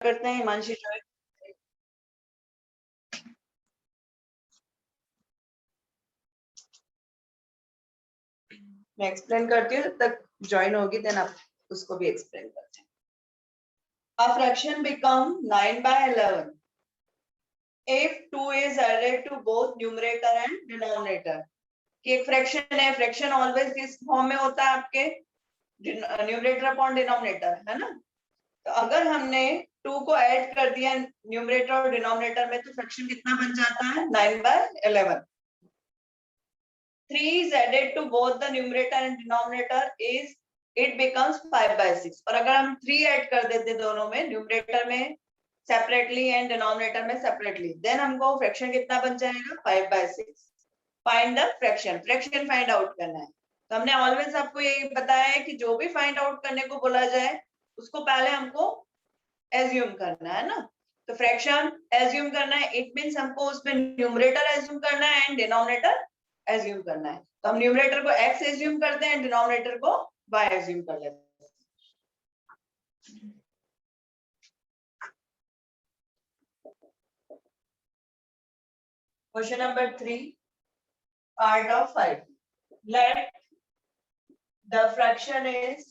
करते हैं हिमांशी जॉय। मैं एक्सप्लेन करती हूँ, जब तक ज्वाइन होगी देन आप उसको भी एक्सप्लेन करते हैं। A fraction become 9/11 if 2 is added to both numerator and denominator। कि एक फ्रैक्शन है, फ्रैक्शन ऑलवेज किस फॉर्म में होता है आपके, न्यूमरेटर अपॉन डिनोमिनेटर, है ना। तो अगर हमने 2 को ऐड कर दिया न्यूमरेटर और डिनोमिनेटर में तो फ्रैक्शन कितना बन जाता है 9/11। 3 is added to both the numerator and denominator is it becomes 5/6। और अगर हम 3 ऐड कर देते दोनों में, न्यूमरेटर में सेपरेटली एंड डिनोमिनेटर में सेपरेटली, देन हमको फ्रैक्शन कितना बन जाएगा 5/6। Find the fraction, fraction find out करना है। तो हमने ऑलवेज आपको ये बताया है कि जो भी फाइंड आउट करने को बोला जाए उसको पहले हमको एज्यूम करना है ना। तो फ्रैक्शन एज्यूम करना है, इट मींस हमको उसमें न्यूमरेटर एज्यूम करना है एंड डिनोमिनेटर एज्यूम करना है। तो हम न्यूमरेटर को x एज्यूम करते हैं, डिनोमिनेटर को y एज्यूम कर लेते हैं। Question number 3 part of 5, let the fraction is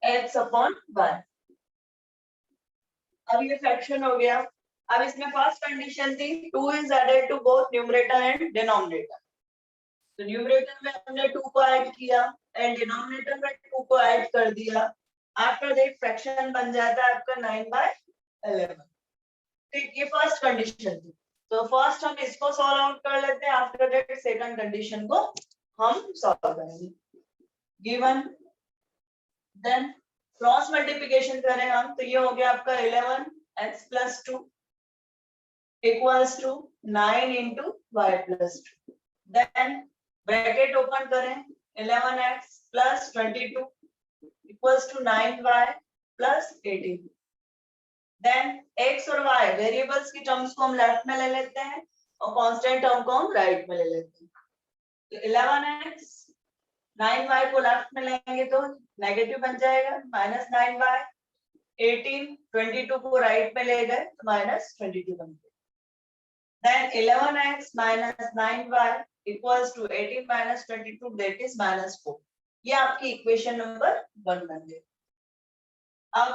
x upon y। अब ये फ्रैक्शन हो गया। अब इसमें फर्स्ट कंडीशन थी 2 is added to both numerator and denominator. तो न्यूमरेटर में हमने 2 को ऐड किया एंड डिनोमिनेटर में 2 को ऐड कर दिया। आफ्टर दैट फ्रैक्शन बन जाता है आपका 9/11। ठीक, ये फर्स्ट कंडीशन थी। तो फर्स्ट हम इसको सॉल्व आउट कर लेते हैं, आफ्टर दैट सेकंड कंडीशन को हम सॉल्व करेंगे। गिवन, देन क्रॉस मल्टीप्लिकेशन करें हम, तो ये हो गया आपका 11x + 2 equals to 9 × y + 2। Then bracket open करें, 11x + 22 equals to 9y + 18। Then x और y वेरिएबल्स की टर्म्स को हम लेफ्ट में ले लेते हैं और कांस्टेंट टर्म को हम राइट में ले लेते हैं। तो 11x 9y को लेफ्ट में लेंगे तो नेगेटिव बन जाएगा -9y। 18 22 को राइट में ले गए तो -22 बन गया। Then 11x - 9y equals to 18 - 22, that is -4। ये आपकी इक्वेशन नंबर 1 बन गई। अब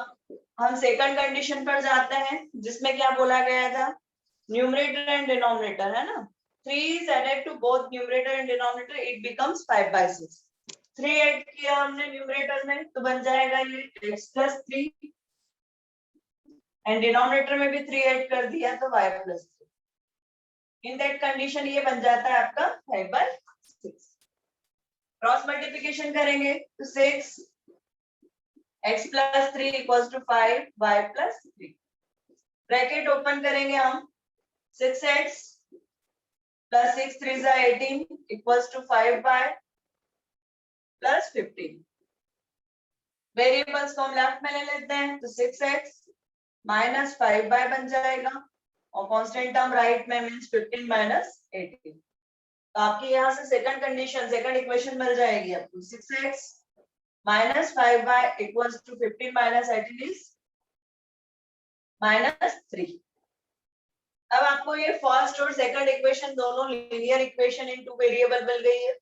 हम सेकंड कंडीशन पर जाते हैं, जिसमें क्या बोला गया था, न्यूमरेटर एंड डिनोमिनेटर, है ना। 3 is added to both numerator and denominator, it becomes 5/6। 3 add किया हमने न्यूमरेटर में तो बन जाएगा ये x + 3 एंड डिनोमिनेटर में भी 3 ऐड कर दिया तो y + 3। इन दैट कंडीशन ये बन जाता है आपका 5/6। क्रॉस मल्टीप्लिकेशन करेंगे तो 6 x + 3 = 5 y + 3। ब्रैकेट ओपन करेंगे हम, 6x + 6 3 = 18 = 5y + 15। वेरिएबल्स को हम लेफ्ट में ले लेते हैं तो 6x - 5y बन जाएगा और कांस्टेंट टर्म राइट में मींस 15 - 18। तो आपकी यहाँ से सेकंड कंडीशन, सेकंड इक्वेशन मिल जाएगी आपको। 6x - 5y = 15 - 18 is -3। अब आपको ये फर्स्ट और सेकंड इक्वेशन दोनों लीनियर इक्वेशन इन 2 वेरिएबल मिल गई है।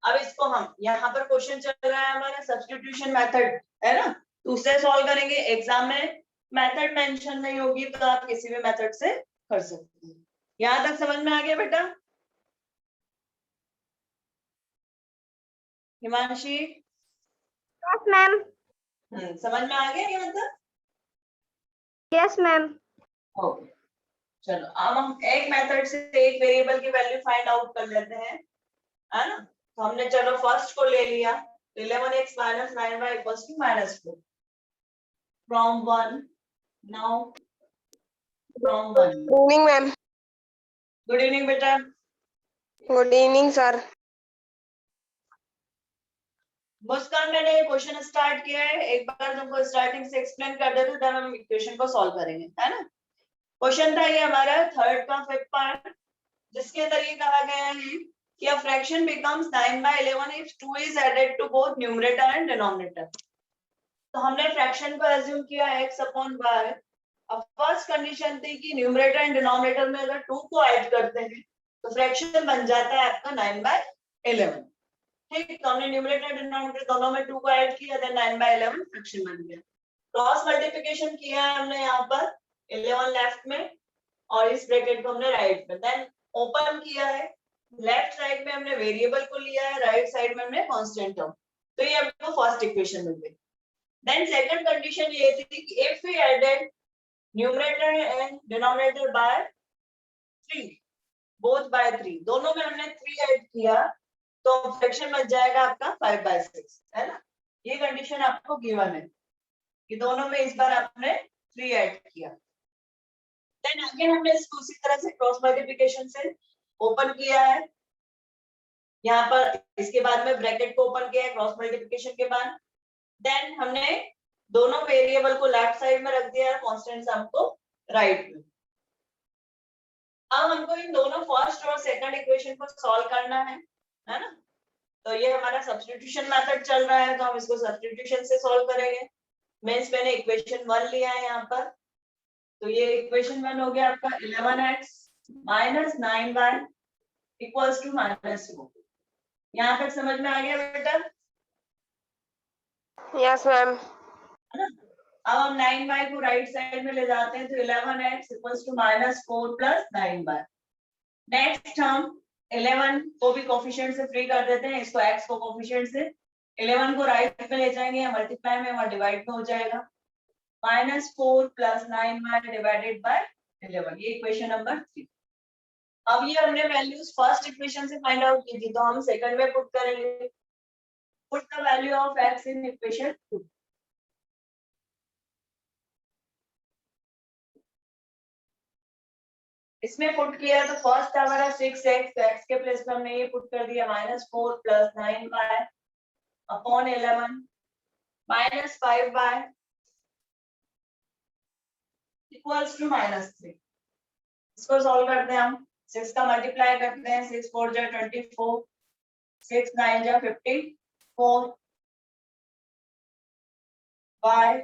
अब इसको हम, यहाँ पर क्वेश्चन चल रहा है हमारा सब्स्टिट्यूशन मेथड, है ना, तो उससे सॉल्व करेंगे। एग्जाम में मेथड मेंशन नहीं होगी तो आप किसी भी मेथड से कर सकते हैं। यहाँ तक समझ में आ गया बेटा? हिमांशी? Yes ma'am. समझ में आ गया यहाँ तक? Yes ma'am. ओके, चलो अब हम एक मेथड से एक वेरिएबल की वैल्यू फाइंड आउट कर लेते हैं, है ना। तो हमने चलो फर्स्ट को ले लिया, 11x - 9y = -4 from 1। now from 1। Good evening ma'am. Good evening बेटा। Good evening sir. मुस्कान, मैंने क्वेश्चन स्टार्ट किया है, एक बार तुमको स्टार्टिंग से एक्सप्लेन कर देते हैं, तब हम इक्वेशन को सॉल्व करेंगे, है ना। क्वेश्चन था ये हमारा थर्ड का 5th पार्ट, जिसके अंदर ये कहा गया है कि a fraction becomes 9/11 if 2 is added to both numerator and denominator. तो हमने फ्रैक्शन को एज्यूम किया x अपॉन y। अब फर्स्ट कंडीशन थी कि न्यूमरेटर एंड डिनोमिनेटर में अगर 2 को ऐड करते हैं तो फ्रैक्शन बन जाता है आपका 9/11। ठीक, तो हमने न्यूमरेटर डिनोमिनेटर दोनों में 2 को ऐड किया, देन 9/11 फ्रैक्शन बन गया। क्रॉस मल्टीप्लिकेशन किया है हमने यहाँ पर 11 लेफ्ट में और इस ब्रैकेट को हमने राइट में, देन ओपन किया है। लेफ्ट साइड में हमने वेरिएबल को लिया है, राइट साइड में हमने कांस्टेंट टर्म। तो ये आपको फर्स्ट इक्वेशन मिल गई। देन सेकंड कंडीशन ये थी कि if we added numerator and denominator by 3, both by 3, दोनों में हमने 3 ऐड किया तो फ्रैक्शन बन जाएगा आपका 5/6, है ना। ये कंडीशन आपको गिवन है कि दोनों में इस बार आपने 3 ऐड किया। देन अगेन हमने इसको उसी तरह से क्रॉस मल्टीप्लिकेशन से ओपन किया है, यहाँ पर इसके बाद में ब्रैकेट को ओपन किया है क्रॉस मल्टीप्लिकेशन के बाद। देन हमने दोनों वेरिएबल को लेफ्ट साइड में रख दिया है, कांस्टेंट्स हमको राइट में। अब हमको इन दोनों फर्स्ट और सेकंड इक्वेशन को सॉल्व करना है ना। तो ये हमारा सब्स्टिट्यूशन मेथड चल रहा है, तो हम इसको सब्स्टिट्यूशन से सॉल्व करेंगे। मींस मैंने इक्वेशन 1 लिया है यहाँ पर, तो ये इक्वेशन 1 हो गया आपका 11x minus 9y equals to -4। यहाँ तक समझ में आ गया बेटा? Yes ma'am. है ना। अब हम 9y को राइट साइड में ले जाते हैं, तो 11x equals to -4 plus 9y। Next हम 11 को भी कोफिशिएंट से फ्री कर देते हैं, इसको x को कोफिशिएंट से 11 को राइट में ले जाएंगे, या मल्टीप्लाई में और डिवाइड में हो जाएगा। -4 प्लस 9y डिवाइडेड बाय 11, ये इक्वेशन नंबर 3। अब ये हमने वैल्यूज फर्स्ट इक्वेशन से फाइंड आउट की थी, तो हम सेकंड में पुट करेंगे। Put the value of x in equation 2। इसमें पुट किया तो फर्स्ट हमारा 6x, x के प्लेस में हमने ये पुट कर दिया -4 plus 9y upon 11 -5y equals to -3। इसको सॉल्व करते हैं हम, 6 का मल्टीप्लाई करते हैं, 6 4 जा 24, 6 9 जा 54 y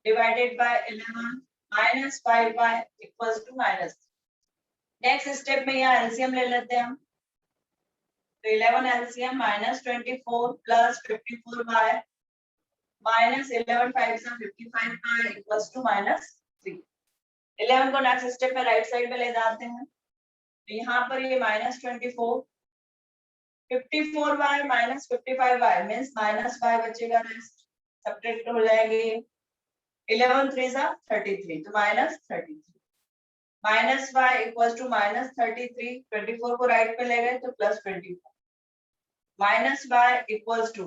divided by 11 -5y equals to -3। Next step में यहाँ एलसीएम ले लेते हैं हम, तो 11 एलसीएम -24 प्लस 54y माइनस 11 5 से 55y इक्वल्स टू -3। 11 को नेक्स्ट स्टेप में राइट साइड में ले जाते हैं, तो यहाँ पर ये -24 54y minus 55y means -y बचेगा, रेस्ट सब्ट्रैक्ट हो जाएंगे। 11 3 जा 33, तो -33 माइनस y इक्वल्स टू -33। 24 को राइट पे ले गए तो +24 minus y equals to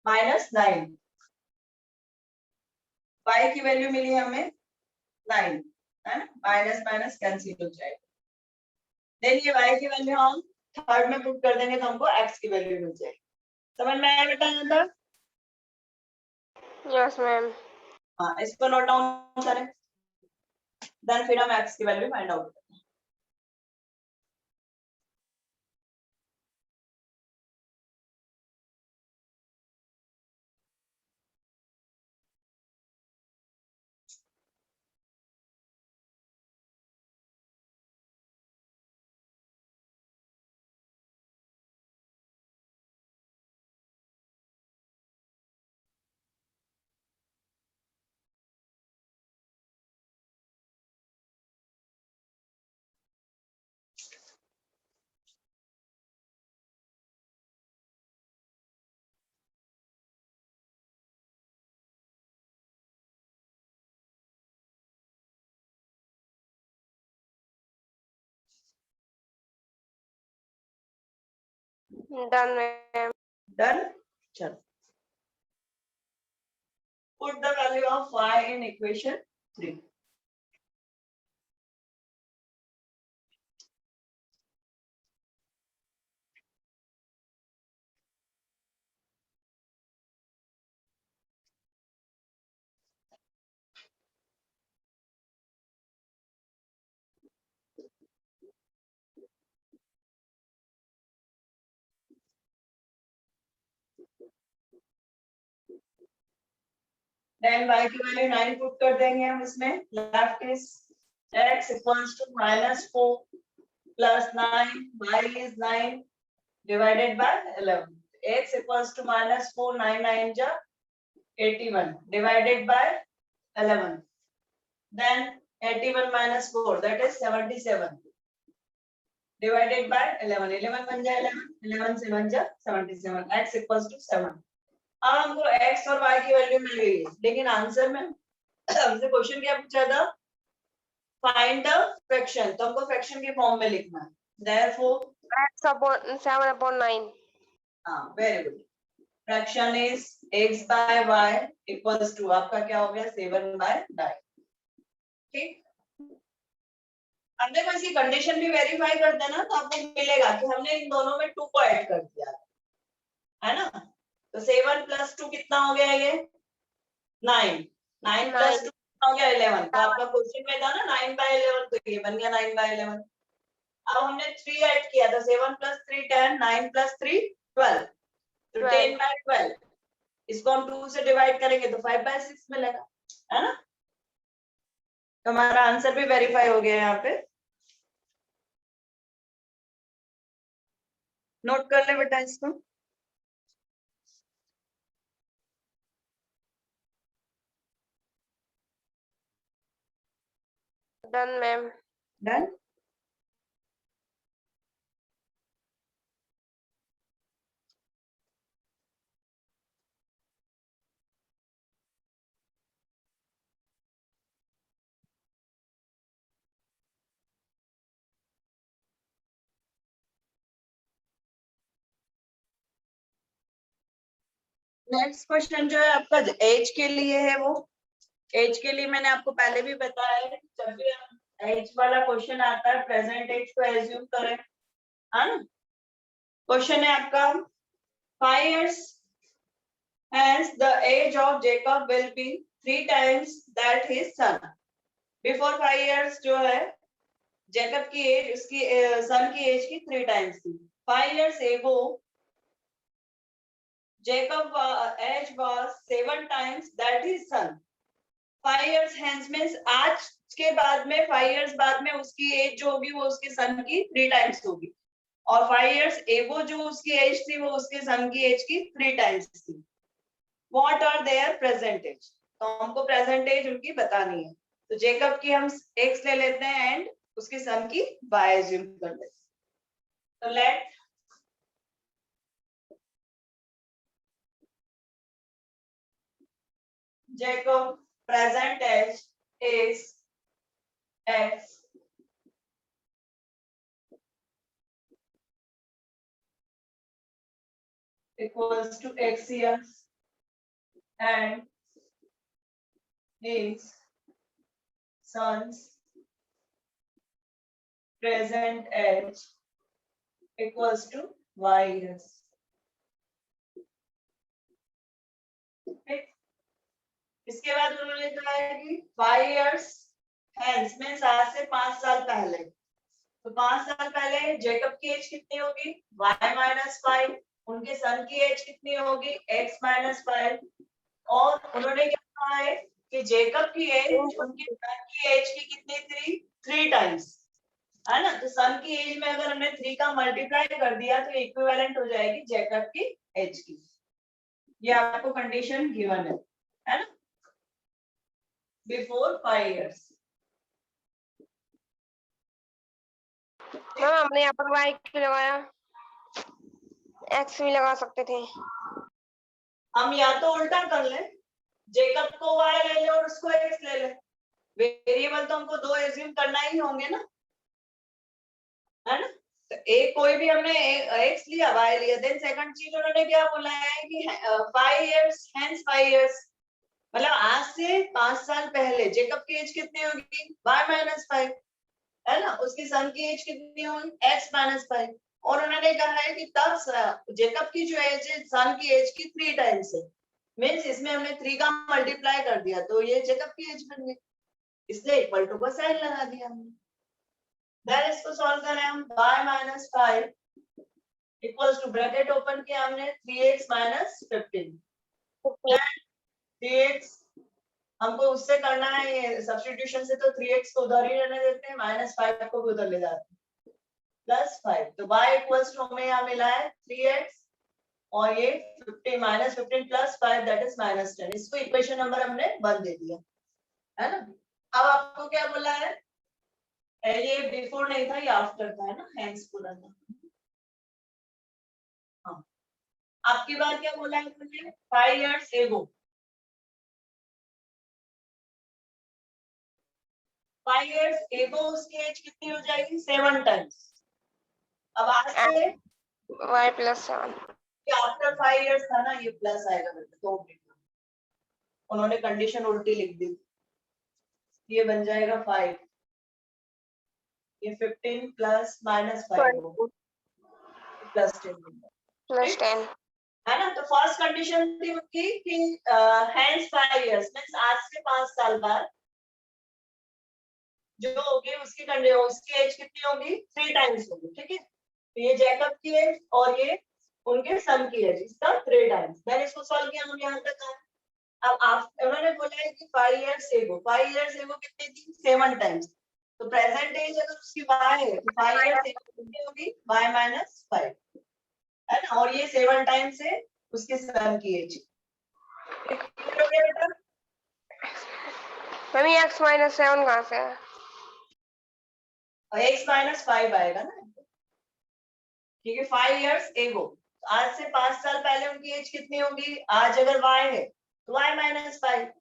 -9। y की वैल्यू मिली हमें 9, है ना, माइनस माइनस कैंसिल हो जाएगा। देन ये y की वैल्यू हम थर्ड में पुट कर देंगे तो हमको x की वैल्यू मिल जाएगी। समझ में आया बेटा यहाँ तक? Yes ma'am. हाँ, इसको नोट डाउन करें, देन फिर हम x की वैल्यू फाइंड आउट करें। Done ma'am. डन, चलो put the value of y in equation 3। Then y की वैल्यू 9 पुट कर देंगे हम इसमें. Left is x equals to -4 plus 9, y is 9 divided by 11. X equals to -4, 9 9 ja 81 divided by 11. Then 81 minus 4, that is 77 divided by 11. 11 बन जाए 11, 11 से बन जाए 77. X equals to 7. अब हमको x और y की वैल्यू मिल गई है, लेकिन आंसर में हमसे क्वेश्चन क्या पूछा था? Find the fraction. तो हमको फ्रैक्शन के फॉर्म में लिखना है. Therefore, x upon 7/9. very good. Fraction is x by y equals to आपका क्या हो गया 7/9. ठीक. हमने बस ये कंडीशन भी वेरीफाई कर देना तो आपको मिलेगा कि हमने इन दोनों में 2 को ऐड कर दिया है ना. तो 7 + 2 कितना हो गया ये 9. 9 + 2 कितना हो गया 11. तो आपका क्वेश्चन में था ना 9/11, तो ये बन गया 9/11. अब हमने 3 ऐड किया था. 7 + 3 10, 9 + 3 12, तो 10/12. इसको हम 2 से डिवाइड करेंगे तो 5/6 मिलेगा, है ना. तो हमारा आंसर भी वेरीफाई हो गया यहाँ पे. नोट कर ले बेटा इसको. Done, ma'am. Done. Next question जो है आपका एज के लिए है. वो एज के लिए मैंने आपको पहले भी बताया है, जब भी हम एज वाला क्वेश्चन आता है प्रेजेंट एज को एज्यूम करें, है ना. क्वेश्चन है आपका 5 years hence the age of Jacob will be 3 times that his son. Before 5 years जो है जेकब की एज उसकी सन की एज की 3 टाइम्स थी. 5 years ago Jacob age was 7 times that his son. 5 years hence means आज के बाद में 5 years बाद में उसकी एज जो होगी वो उसके सन की 3 टाइम्स होगी, और 5 years ago जो उसकी एज थी वो उसके सन की एज की 3 टाइम्स थी. What are their present age? तो हमको प्रेजेंट एज उनकी बतानी है. तो जेकब की हम x ले लेते हैं एंड उसके सन की y एज्यूम कर लेते हैं. तो late Jacob present age is x equals to x years and his son's present age equals to y years. ठीक. इसके बाद उन्होंने कहा है कि 5 years hence means आज से 5 साल पहले. तो 5 साल पहले जेकब की एज कितनी होगी y-5. उनके सन की एज कितनी होगी x-5. और उन्होंने क्या कहा है कि जेकब की एज उनके सन की एज की कितनी थी 3 टाइम्स, है ना. तो सन की एज में अगर हमने 3 का मल्टीप्लाई कर दिया तो इक्विवेलेंट हो जाएगी जेकब की एज की. ये आपको कंडीशन गिवन है ना. Before 5 years. मैम हमने यहाँ पर y क्यों लगाया? x भी लगा सकते थे. हम या तो उल्टा कर ले, जेकब को y ले ले और उसको x ले ले. वेरिएबल तो हमको 2 एज्यूम करना ही होंगे ना, है ना. तो एक कोई भी हमने x लिया y लिया. देन सेकंड चीज उन्होंने क्या बोला है कि 5 years hence 5 years, मतलब आज से 5 साल पहले जेकब की एज कितनी होगी y-5, है ना. उसकी सन की एज कितनी होगी x-5. और उन्होंने कहा है कि तब जेकब की जो एज है सन की एज की 3 टाइम्स है. मींस इसमें हमने 3 का मल्टीप्लाई कर दिया तो ये जेकब की एज बन गई, इसलिए इक्वल टू का साइन लगा दिया हमने. देन इसको सॉल्व करें हम. y-5 equals to bracket open किया हमने 3x - 15. 3x हमको उससे करना है, ये सब्स्टिट्यूशन से तो 3x को उधर ही रहने देते हैं, -5 को भी उधर ले जाते हैं, +5। तो y इक्वल्स टू हमें यहाँ मिला है 3x और ये 15 -15 +5 दैट इज -10। इसको इक्वेशन नंबर हमने 1 दे दिया है ना। अब आपको क्या बोला है, ये बिफोर नहीं था, ये आफ्टर था, है ना, हैंस बोला था। हाँ, आपकी बात क्या बोला है मुझे, 5 years ago, 5 years ago उसकी एज कितनी हो जाएगी, 7 times। अब आज से y +7 आफ्टर 5 years था ना, ये प्लस आएगा बेटा, तो उन्होंने कंडीशन उल्टी लिख दी, ये बन जाएगा 5, ये 15 प्लस -5 हो +10 +10 है ना। तो फर्स्ट कंडीशन थी उनकी कि हैंस 5 years मींस आज से 5 साल बाद जो होगी उसकी उसकी एज कितनी होगी, 3 टाइम्स होगी, ठीक है। तो ये जैकब की एज और ये उनके सन की एज, इसका 3 टाइम्स। मैंने इसको सॉल्व किया, हम यहाँ तक आए। अब आप उन्होंने बोला है कि 5 years ago, 5 years ago कितनी थी, 7 टाइम्स। तो प्रेजेंट एज अगर उसकी y है तो 5 years ago कितनी होगी, y -5 है ना, और ये 7 टाइम्स है उसके सन की एज। क्लियर हो गया बेटा। मम्मी x -7 कहाँ से है? और x -5 आएगा ना, ठीक है। 5 years ago, आज से 5 साल पहले उनकी एज कितनी होगी, आज अगर y है तो y -5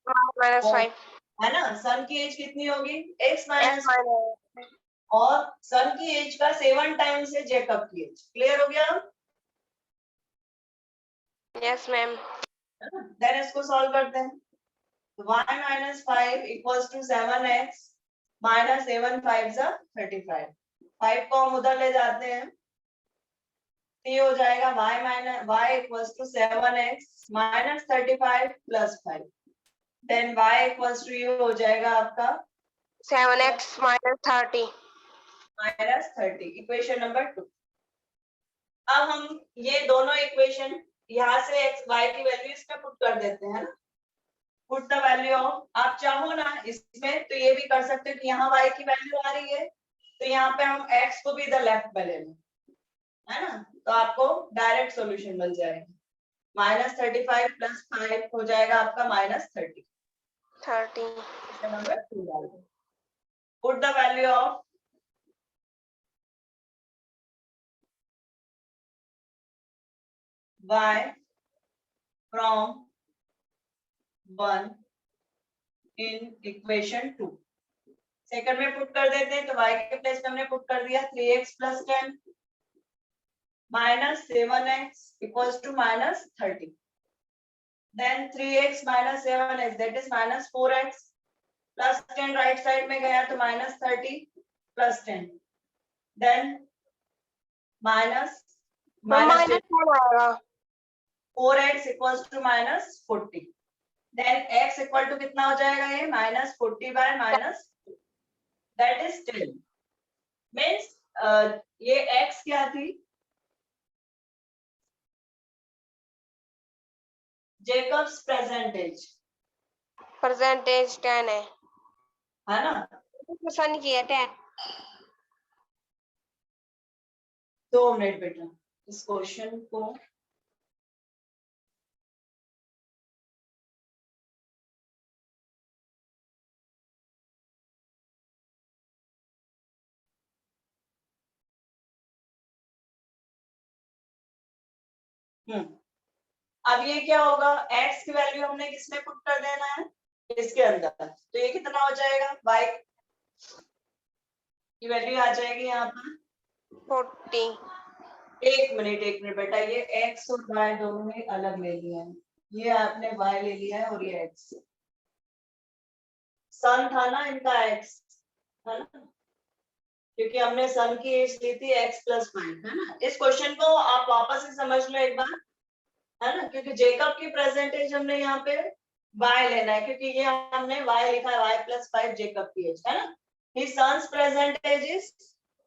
-5 है ना। सन की एज कितनी होगी, x x -5 और सन की एज का 7 टाइम्स है जैकब की एज। क्लियर हो गया। Yes ma'am. देन इसको सॉल्व करते हैं। तो y -5 इक्वल्स टू 7x -7 5 35। 5 को हम उधर ले जाते हैं, तो ये हो जाएगा y equals to 7x -35 +5। Then y equals to ये हो जाएगा आपका 7x -30 -30। Equation number 2। अब हम ये दोनों इक्वेशन यहाँ से x y की वैल्यू इसमें पुट कर देते हैं ना। पुट द वैल्यू ऑफ, आप चाहो ना इसमें तो ये भी कर सकते हो कि यहाँ y की वैल्यू आ रही है तो यहाँ पे हम x को भी इधर लेफ्ट में ले लें, है ना। तो आपको डायरेक्ट सॉल्यूशन मिल जाएगा। -35 +5 हो जाएगा आपका -30। नंबर 2 डाल दो। Put the value of y from 1 in equation 2। Second में पुट कर देते हैं, तो y के प्लेस में हमने पुट कर दिया 3x + 10 -7x equals to -30। then 3x - 7x that is -4x plus 10 right side में गया तो -30 + 10 then -4x equals to -40। then x equal to कितना हो जाएगा, ये -40/- that is 10 means ये x क्या थी, जेकब्स परसेंटेज 10 है ना। सन की है 10। 2 मिनट बेटा, इस क्वेश्चन को अब ये क्या होगा, x की वैल्यू हमने किसमें पुट कर देना है, इसके अंदर। तो ये कितना हो जाएगा, y की वैल्यू आ जाएगी यहाँ पर 40। एक मिनट बेटा, ये x और y दोनों ने अलग ले लिया है। ये आपने y ले लिया है और ये x। सन था ना इनका x, है ना, क्योंकि हमने सन की एज ली थी x + 5, है ना। इस क्वेश्चन को आप वापस से समझ लो एक बार, है ना, क्योंकि जेकब की प्रेजेंटेज हमने यहाँ पे y लेना है, क्योंकि ये हमने y लिखा है, y + 5 जेकब की एज, है ना। His son's present age is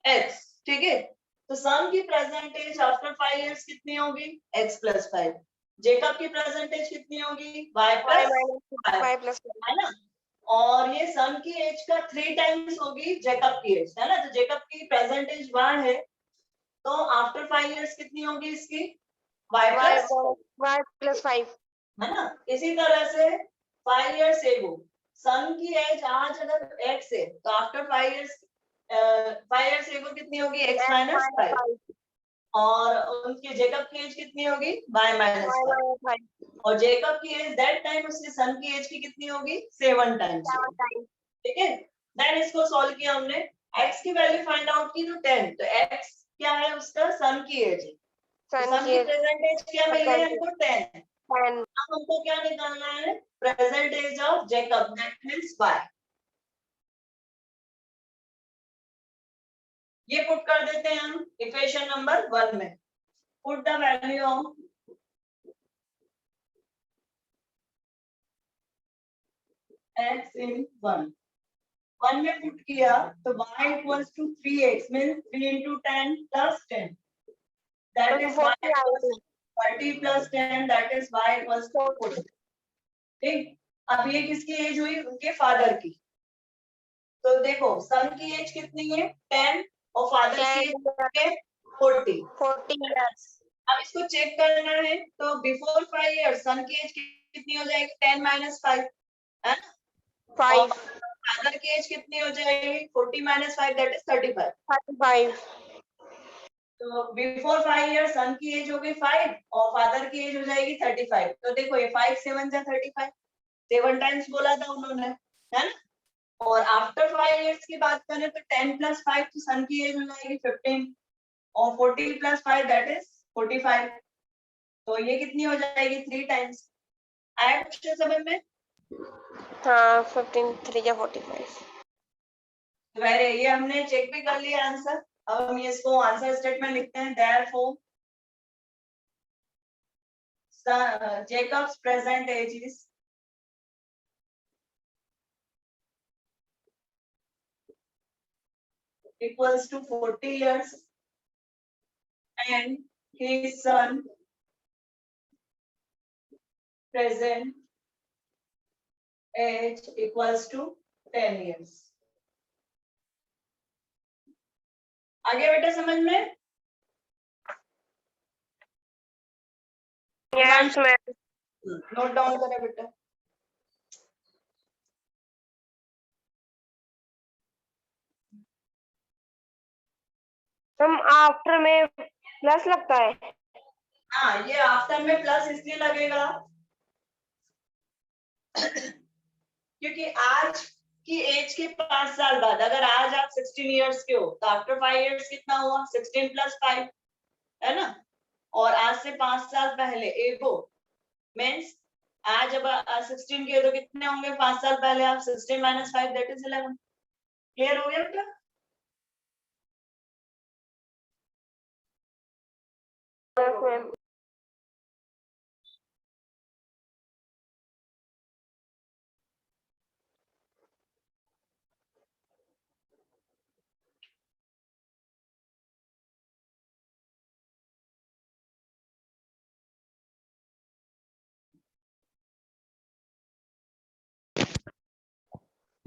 x, ठीक है। तो सन की प्रेजेंट एज आफ्टर 5 years कितनी होगी, x + 5। जेकब की प्रेजेंट एज कितनी होगी, y y plus minus 5 plus है ना, और ये सन की एज का 3 टाइम्स होगी जेकब की एज, है ना, तो जेकब की प्रेजेंट एज 1 है, तो आफ्टर 5 इयर्स कितनी होगी इसकी, y plus 5 है ना। इसी तरह से 5 इयर्स एगो सन की एज आज अगर x है, तो आफ्टर 5 इयर्स 5 इयर्स एगो कितनी होगी, x माइनस 5, और उनकी जेकब की एज कितनी होगी, y माइनस 5, और जेकब की एज दैट टाइम उसके सन की एज की कितनी होगी, 7 टाइम्स, ठीक है। देन इसको सॉल्व किया हमने, x की वैल्यू फाइंड आउट की, तो 10, तो x क्या है उसका, सन की एज है, तो सन की प्रेजेंट एज क्या मिल गई हमको, 10। अब हमको क्या निकालना है, present age of Jacob, that means y, ये पुट कर देते हैं हम इक्वेशन नंबर 1 में, put the value of x in 1 में पुट किया, तो y equals to 3x means 3 into 10 plus 10, that is y equals 30 plus 10, that is y equals to 40, ठीक। अब ये किसकी एज हुई, उनके फादर की, तो देखो सन की एज कितनी है, 10, और फादर की एज 40 इयर्स। अब इसको चेक करना है, तो बिफोर 5 इयर्स सन की एज कितनी हो जाएगी, 10 माइनस 5, है ना, 5, फादर की एज कितनी हो जाएगी, 40 माइनस 5, दैट इज 35। तो बिफोर 5 इयर्स सन की एज हो गई 5, और फादर की एज हो जाएगी 35, तो देखो ये 5 7 जा 35, 7 टाइम्स बोला था उन्होंने, है ना, और आफ्टर 5 इयर्स की बात करें तो 10 प्लस 5, तो सन की एज हो जाएगी 15, और 40 प्लस 5 दैट इज 45, तो ये कितनी हो जाएगी, 3 टाइम्स। आया क्वेश्चन समझ में, हाँ 15 3 या 45। वेरी, ये हमने चेक भी कर लिया आंसर। अब हम इसको आंसर स्टेटमेंट लिखते हैं, therefore Jacob's present age is equals to 40 years and his son present age equals to 10 years. आगे बेटा समझ में, यस मैम। नोट डाउन करें बेटा। हम आफ्टर में प्लस लगता है, हाँ, ये आफ्टर में प्लस इसलिए लगेगा क्योंकि आज की एज के 5 साल बाद, अगर आज आप 16 इयर्स के हो, तो आफ्टर 5 इयर्स कितना हुआ, 16 प्लस 5, है ना, और आज से 5 साल पहले एगो मीन्स आज जब 16 के तो कितने होंगे, 5 साल पहले आप 16 माइनस 5 दैट इज 11। क्लियर हो गया बेटा, यस मैम।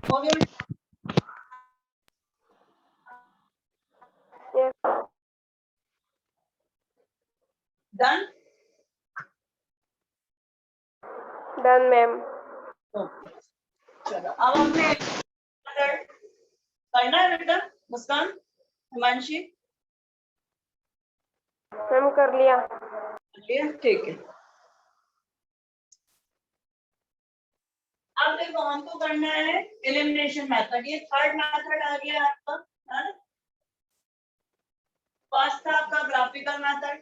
हो गया डन। Done ma'am. चलो अब हमने करना है बेटा, मुस्कान, हिमांशी, मैम कर लिया। ठीक है। अब देखो हमको करना है एलिमिनेशन मेथड, ये थर्ड मेथड आ गया आपका, है ना, फर्स्ट था आपका ग्राफिकल मेथड,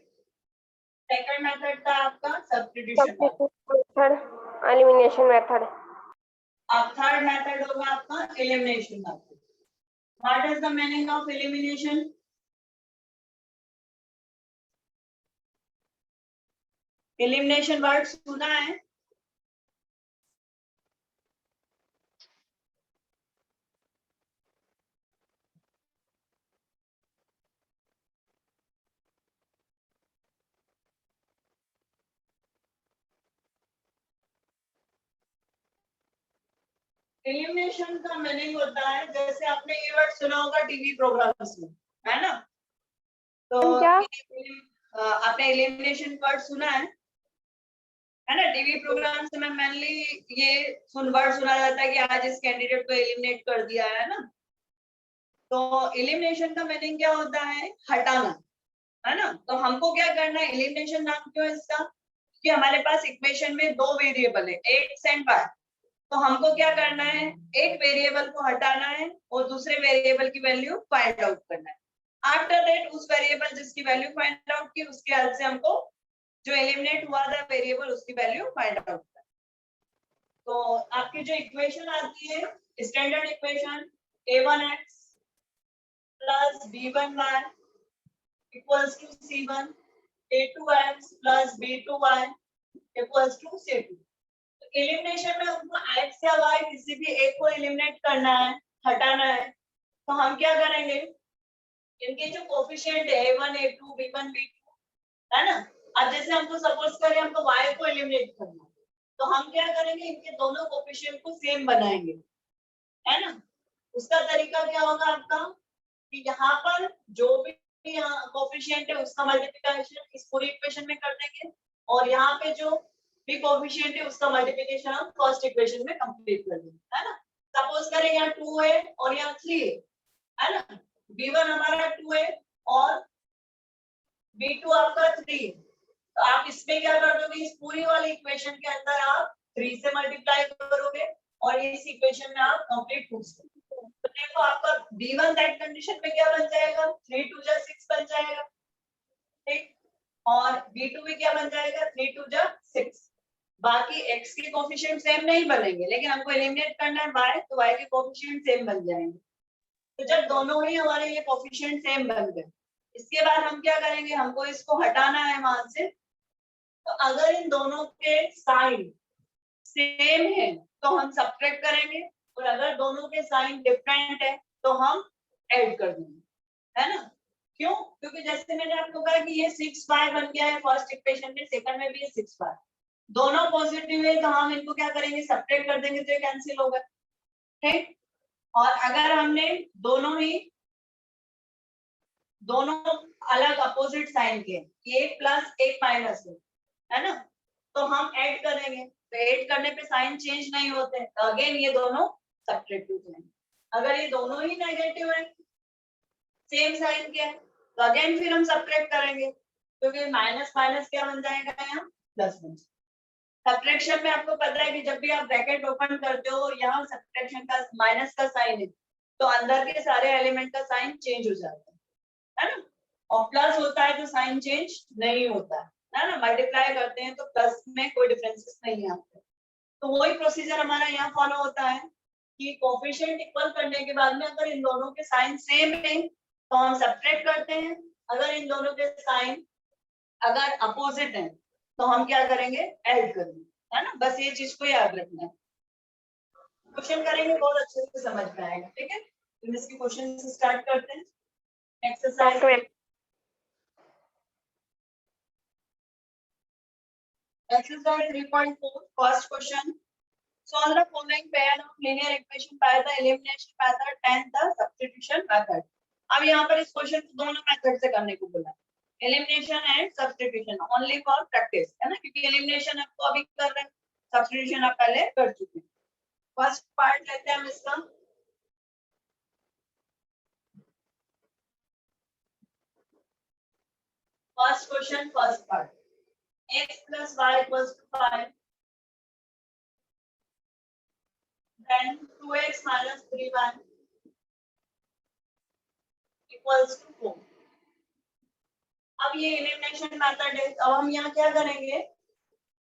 सेकंड मेथड था आपका सब्स्टिट्यूशन मेथड, एलिमिनेशन मेथड। अब थर्ड मेथड होगा आपका elimination method. What is the meaning of elimination, elimination word सुना है, एलिमिनेशन का मीनिंग होता है, जैसे आपने ये वर्ड सुना होगा टीवी प्रोग्राम्स में, है ना? तो क्या? आपने एलिमिनेशन वर्ड सुना है ना? टीवी प्रोग्राम्स में मेनली ये वर्ड सुना जाता है कि आज इस कैंडिडेट को एलिमिनेट कर दिया है ना। तो एलिमिनेशन का मीनिंग क्या होता है? हटाना, है ना? तो हमको क्या करना है? एलिमिनेशन नाम क्यों है इसका? कि हमारे पास इक्वेशन में दो वेरिएबल है, एक्स एंड वाई। तो हमको क्या करना है? एक वेरिएबल को हटाना है और दूसरे वेरिएबल की वैल्यू फाइंड आउट करना है। आफ्टर दैट उस वेरिएबल जिसकी वैल्यू फाइंड आउट की, उसके हेल्प से हमको जो एलिमिनेट हुआ था वेरिएबल, उसकी वैल्यू फाइंड आउट करना है। तो आपकी जो इक्वेशन आती है, standard equation a1x plus b1y equals to c1, a2x plus b2y equals to c2। Elimination में हमको x या y किसी भी एक को एलिमिनेट करना है, हटाना है। तो हम क्या करेंगे? इनके जो कोफिशिएंट है a1 a2 b1 b2, है ना? अब जैसे हमको सपोज करें हमको y को एलिमिनेट करना है, तो हम क्या करेंगे? इनके दोनों कोफिशिएंट को सेम बनाएंगे, है ना? उसका तरीका क्या होगा आपका? कि यहाँ पर जो भी कोफिशिएंट है उसका मल्टीप्लिकेशन इस पूरी इक्वेशन में कर देंगे, और यहाँ पे जो भी कोफिशिएंट है उसका मल्टीप्लिकेशन हम फर्स्ट इक्वेशन में कंप्लीट कर देंगे, है ना? सपोज करें यहाँ 2 है और यहाँ 3 है ना? b1 हमारा 2 है और b2 आपका 3 है। तो आप इसमें क्या कर दोगे? इस पूरी वाली इक्वेशन के अंदर आप 3 से मल्टीप्लाई करोगे और इस इक्वेशन में आप कंप्लीट कर सकते। तो देखो आपका b1 दैट कंडीशन में क्या बन जाएगा? 3 2 जा 6 बन जाएगा, ठीक? और b2 भी क्या बन जाएगा? 3 2 जा 6। बाकी x के कोफिशिएंट सेम नहीं बनेंगे, लेकिन हमको एलिमिनेट करना है y, तो y के कोफिशिएंट सेम बन जाएंगे। तो जब दोनों ही हमारे ये कोफिशिएंट सेम बन गए, इसके बाद हम क्या करेंगे? हमको इसको हटाना है वहां से। तो अगर इन दोनों के साइन सेम है तो हम सब्ट्रैक्ट करेंगे, और अगर दोनों के साइन डिफरेंट है तो हम ऐड कर देंगे, है ना? क्यों? क्योंकि जैसे मैंने आपको कहा कि ये 6y बन गया है फर्स्ट इक्वेशन में, सेकंड में भी ये 6y, दोनों पॉजिटिव है, तो हम इनको क्या करेंगे? सब्ट्रैक्ट कर देंगे तो ये कैंसिल होगा, ठीक? और अगर हमने दोनों अलग अपोजिट साइन के, एक प्लस एक माइनस है ना, तो हम ऐड करेंगे। तो ऐड करने पे साइन चेंज नहीं होते, तो अगेन ये दोनों सब्ट्रैक्ट हो जाएंगे। अगर ये दोनों ही नेगेटिव है, सेम साइन के, तो अगेन फिर हम सब्ट्रैक्ट करेंगे, क्योंकि माइनस माइनस क्या बन जाएगा? यहाँ प्लस बन जाएगा। सब्ट्रैक्शन में आपको पता है कि जब भी आप ब्रैकेट ओपन करते हो, यहाँ सब्ट्रैक्शन का माइनस का साइन है, तो अंदर के सारे एलिमेंट का साइन चेंज हो जाता है ना? और प्लस होता है तो साइन चेंज नहीं होता है ना? मल्टीप्लाई करते हैं तो प्लस में कोई डिफरेंसेस नहीं आते। तो वही प्रोसीजर हमारा यहाँ फॉलो होता है कि कोफिशिएंट इक्वल करने के बाद में अगर इन दोनों के साइन सेम है तो हम सब्ट्रैक्ट करते हैं, अगर इन दोनों के साइन अगर अपोजिट है तो हम क्या करेंगे? ऐड करेंगे, है ना? बस ये चीज को याद रखना है। क्वेश्चन करेंगे बहुत अच्छे से समझ में आएगा, ठीक है? तो इसके क्वेश्चन से स्टार्ट करते हैं। Exercise Exercise 3.4, first question. Solve the following pair of linear equation by the elimination method and the substitution method. अब यहाँ पर इस क्वेश्चन को दोनों मेथड से करने को बोला, elimination and substitution, only for practice, है ना? क्योंकि एलिमिनेशन आपको अभी कर रहे हैं, सब्स्टिट्यूशन आप पहले कर चुके हैं। फर्स्ट पार्ट लेते हैं हम इसका। First question, first part, x plus y equals to 5, then 2x minus 3y equals to 4। अब ये एलिमिनेशन मेथड है। अब हम यहाँ क्या करेंगे?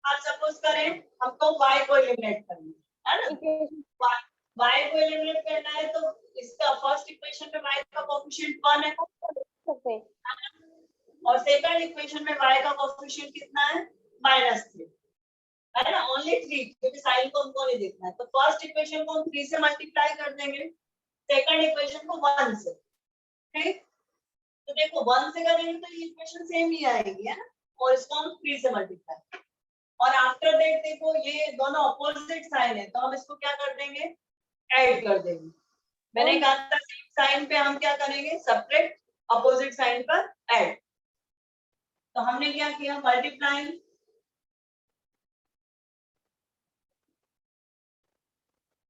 आप सपोज करें हमको y को एलिमिनेट करना है ना? y को एलिमिनेट करना है तो इसका फर्स्ट इक्वेशन में y का कोएफिशिएंट 1 है और सेकंड इक्वेशन में y का कोएफिशिएंट कितना है? -3, है ना? ओनली 3, क्योंकि साइन को हमको नहीं देखना है। तो फर्स्ट इक्वेशन को हम 3 से मल्टीप्लाई कर देंगे, सेकंड इक्वेशन को 1 से, ठीक? तो देखो 1 से करेंगे तो ये इक्वेशन सेम ही आएगी, है ना? और इसको हम 3 से मल्टीप्लाई, और आफ्टर दैट देखो ये दोनों अपोजिट साइन है, तो हम इसको क्या कर देंगे? ऐड कर देंगे। मैंने कहा था सेम साइन पे हम क्या करेंगे, सब्ट्रैक्ट, अपोजिट साइन पर ऐड। तो हमने क्या किया, multiplying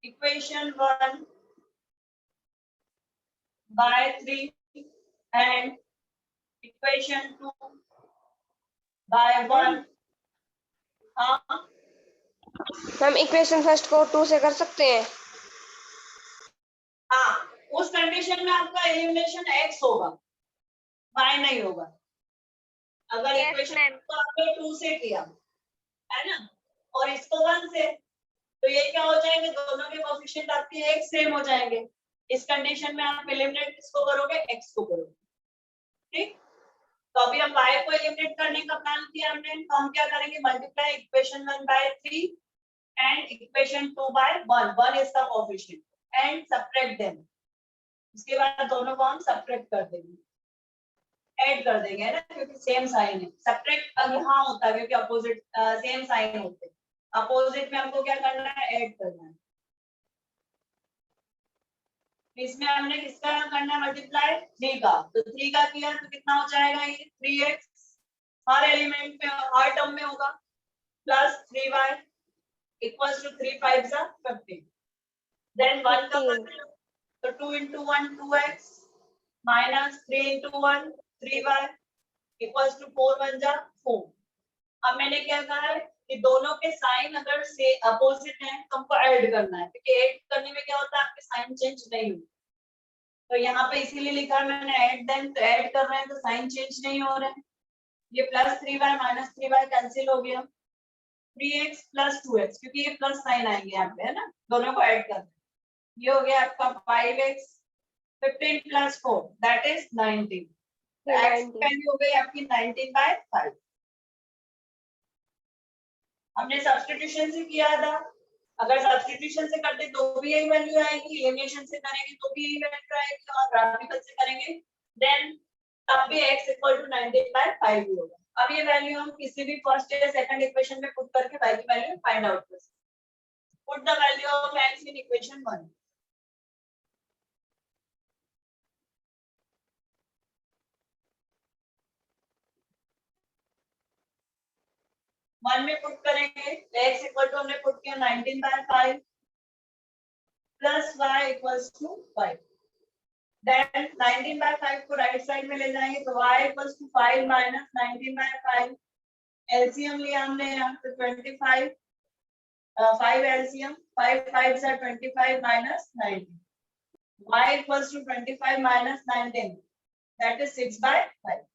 equation 1 by 3 and equation 2 by 1। हाँ मैम इक्वेशन फर्स्ट को 2 से कर सकते हैं। हाँ, उस कंडीशन में आपका एलिमिनेशन x होगा, y नहीं होगा। अगर Yes, इक्वेशन ma'am. को आपने 2 से किया है ना, और इसको 1 से, तो ये क्या हो जाएंगे, दोनों के कोएफिशिएंट आपके एक सेम हो जाएंगे। इस कंडीशन में आप एलिमिनेट किसको करोगे, x को करोगे। ठीक, तो अभी हम y को एलिमिनेट करने का प्लान किया हमने, तो हम क्या करेंगे, multiply equation 1 by 3 and equation 2 by 1, 1 is the coefficient, and subtract them। उसके बाद दोनों को हम सब्ट्रैक्ट कर देंगे, ऐड कर देंगे, है ना, क्योंकि सेम साइन है। सब्ट्रैक्ट अब यहाँ होता है क्योंकि अपोजिट सेम साइन होते हैं। अपोजिट में हमको क्या करना है, ऐड करना है। इसमें हमने किसका करना है, मल्टीप्लाई 3 का, तो 3 का किया तो कितना हो जाएगा, ये 3x हर एलिमेंट में, हर टर्म में होगा, plus 3y equals to 3 5 15। Then 1 का 15। तो 2 into 1 2x minus 3 into 1 3y equals to 4 1 जा 4। अब मैंने क्या कहा है कि दोनों के साइन अगर से अपोजिट हैं तो हमको ऐड करना है, क्योंकि ऐड करने में क्या होता है, आपके साइन चेंज नहीं होते। तो यहाँ पे इसीलिए लिखा है मैंने ऐड देम, तो ऐड कर रहे हैं तो साइन चेंज नहीं हो रहे हैं। ये plus 3y minus 3y cancel हो गया, 3x प्लस 2x, क्योंकि ये प्लस साइन आएंगे यहाँ पे, है ना, दोनों को ऐड कर, ये हो गया आपका 5x 15 plus 4 that is 19। x value हो गई आपकी 19 by 5। हमने सब्स्टिट्यूशन से किया था, अगर सब्स्टिट्यूशन से करते तो भी यही वैल्यू आएगी, एलिमिनेशन से करेंगे तो भी यही वैल्यू आएगी, और ग्राफिकल से करेंगे देन तब भी x इक्वल टू 19 by 5 ही होगा। अब ये वैल्यू हम किसी भी फर्स्ट या सेकंड इक्वेशन में पुट करके y की वैल्यू फाइंड आउट कर सकते हैं। Put the value of x in equation 1। 1 में पुट करेंगे, x इक्वल टू हमने पुट किया 19 by 5 plus y equals to 5। Then 19 by 5 को राइट साइड में ले जाएंगे तो y equals to 5 minus 19 by 5। LCM लिया हमने यहाँ पे 25, 5 एलसीएम, 5 5 से 25 minus 19, y equals to 25 minus 19 that is 6 by 5।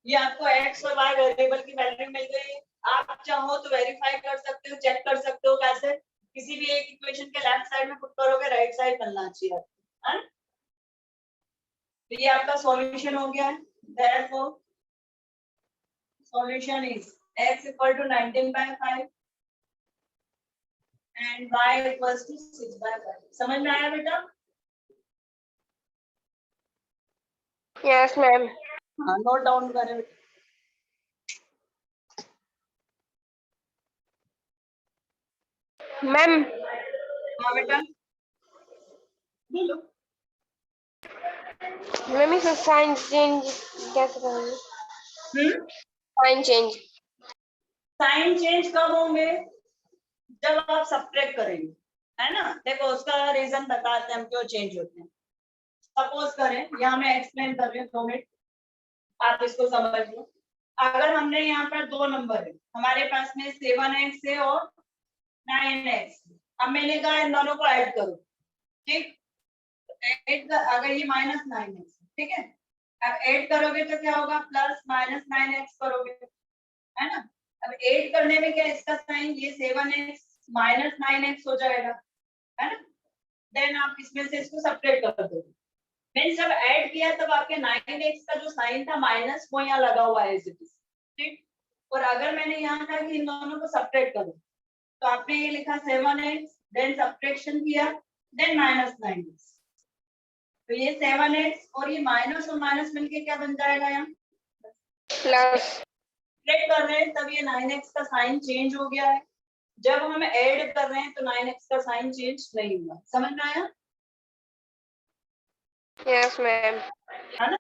ये आपको x और y वेरिएबल की वैल्यू मिल गई है। आप चाहो तो वेरीफाई कर सकते हो, चेक कर सकते हो, कैसे, किसी भी एक इक्वेशन के लेफ्ट साइड में पुट करोगे, राइट साइड करना चाहिए, है। तो ये आपका सॉल्यूशन हो गया है। therefore solution is x equal to 19 by 5 and y equals to 6 by 5। समझ में आया बेटा? Yes ma'am. हाँ, नोट डाउन करें मैम। हाँ बेटा बोलो। मैम इसमें साइन चेंज कैसे करेंगे? Sign change. साइन चेंज कब होंगे, जब आप सब्ट्रैक्ट करेंगे, है ना। देखो उसका रीजन बताते हैं हम क्यों चेंज होते हैं। सपोज करें, यहाँ मैं एक्सप्लेन कर रही हूँ 2 मिनट, आप इसको समझ लो। अगर हमने यहाँ पर 2 नंबर है हमारे पास में, 7x है और 9x। अब मैंने कहा इन दोनों को ऐड करो, ठीक, ऐड अगर ये माइनस 9x, ठीक है, अब ऐड करोगे तो क्या होगा, प्लस माइनस 9x करोगे, है ना। अब ऐड करने में क्या, इसका साइन ये 7x माइनस 9x हो जाएगा, है ना। देन आप इसमें से इसको सब्ट्रैक्ट कर दोगे। मैंने जब ऐड किया तब आपके 9x का जो साइन था माइनस, वो यहाँ लगा हुआ है, ठीक। और अगर मैंने यहाँ कहा कि इन दोनों को सब्ट्रैक्ट करो, तो आपने ये लिखा 7x, देन सब्ट्रैक्शन किया, देन माइनस 9x। तो ये 7x और ये माइनस और माइनस मिलके क्या बन जाएगा, यहाँ प्लस। सब्ट्रैक्ट कर रहे हैं तब ये 9x का साइन चेंज हो गया है, जब हम ऐड कर रहे हैं तो 9x का साइन चेंज नहीं हुआ, समझ में आया? Yes ma'am. है ना?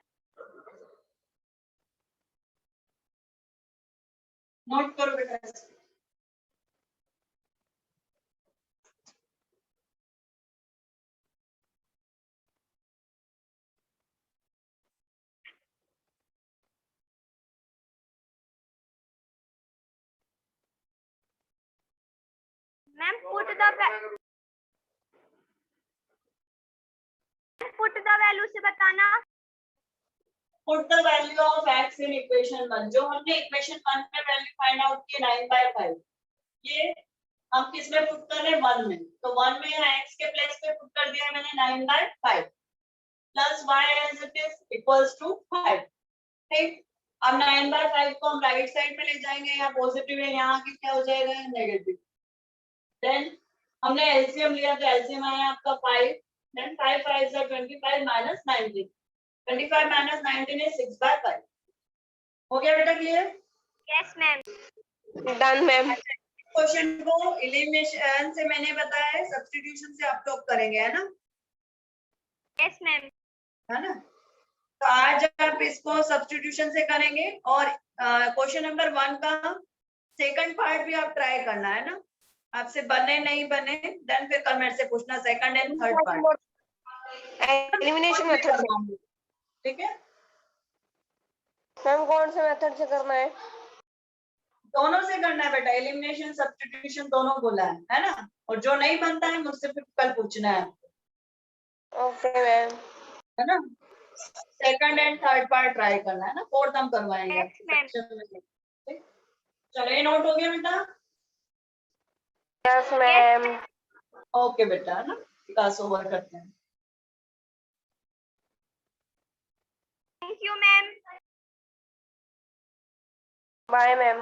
नोट करो बेटा। मैम पुट द वैल्यू से बताना। Put the value of x in equation 1। जो हमने इक्वेशन 1 में वैल्यू फाइंड आउट की 9/5, ये हम किस में पुट कर रहे हैं? 1 में। तो 1 में यहाँ x के प्लेस पे पुट कर दिया मैंने 9/5 plus y as it is equals to 5। ठीक, अब 9/5 को हम राइट साइड में ले जाएंगे, यहाँ पॉजिटिव है, यहाँ की क्या हो जाएगा? नेगेटिव। देन हमने एलसीएम लिया तो एलसीएम आया आपका 5। Then 5 5 is 25 minus 19। 25 minus 19 is 6/5। हो गया बेटा clear? Yes ma'am. Done ma'am. Question को एलिमिनेशन से मैंने बताया है, सब्स्टिट्यूशन से आप लोग करेंगे, है ना? Yes ma'am. है ना? तो आज आप इसको सब्स्टिट्यूशन से करेंगे और क्वेश्चन नंबर 1 का सेकंड पार्ट भी आप ट्राई करना, है ना? आपसे बने नहीं बने देन फिर कल मेरे से पूछना second and third part. Elimination method से। ठीक है? मैम कौन से मेथड से करना है? दोनों से करना है बेटा, एलिमिनेशन सब्स्टिट्यूशन दोनों बोला है ना? और जो नहीं बनता है मुझसे फिर कल पूछना है, ओके मैम। है ना? Second and third part try करना है ना, फोर्थ हम करवाएंगे। Yes, ma'am. ठीक? चलो ये नोट हो गया बेटा? Yes ma'am. ओके बेटा, है ना? क्लास ओवर करते हैं। Thank you ma'am. Bye ma'am.